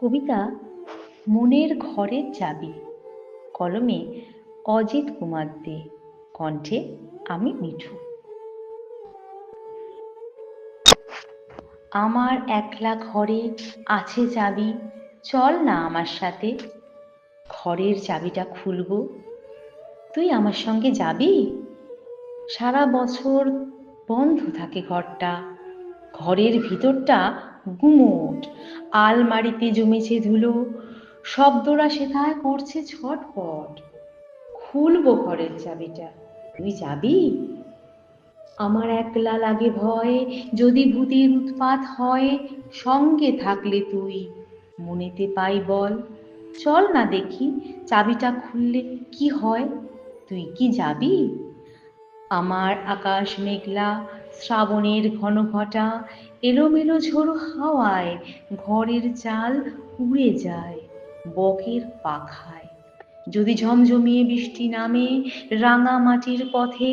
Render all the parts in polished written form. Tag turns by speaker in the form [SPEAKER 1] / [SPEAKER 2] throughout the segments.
[SPEAKER 1] কবিতা মনের ঘরের চাবি, কলমে অজিত কুমার দে, কণ্ঠে আমি মিঠু। আমার একলা ঘরে আছে চাবি, চল না আমার সাথে, ঘরের চাবিটা খুলবো, তুই আমার সঙ্গে যাবি। সারা বছর বন্ধ থাকে ঘরটা, ঘরের ভিতরটা গুমোট, আলমারিতে জমেছে ধুলো, শব্দরা সেথায় করছে ছটপট। খুলবো ঘরের চাবিটা, তুই যাবি। আমার একলা লাগে ভয়, যদি ভূতের উৎপাত হয়, সঙ্গে থাকলে তুই মনেতে পাই বল। চল না দেখি চাবিটা খুললে কি হয়, তুই কি যাবি। আমার আকাশ মেঘলা, শ্রাবণের ঘন ঘটা, এলোমেলো ঝোড়ো হাওয়ায় ঘরের চাল উড়ে যায় বকের পাখায়। যদি ঝমঝমিয়ে বৃষ্টি নামে রাঙা মাটির পথে,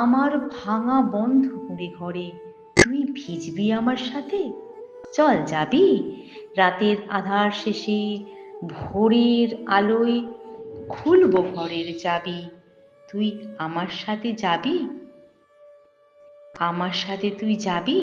[SPEAKER 1] আমার ভাঙা বন্ধ কুঁড়ে ঘরে তুই ভিজবি আমার সাথে। চল যাবি। রাতের আধার শেষে ভোরের আলোয় খুলবো ঘরের চাবি, তুই আমার সাথে যাবি। আমার সাথে তুই যাবি।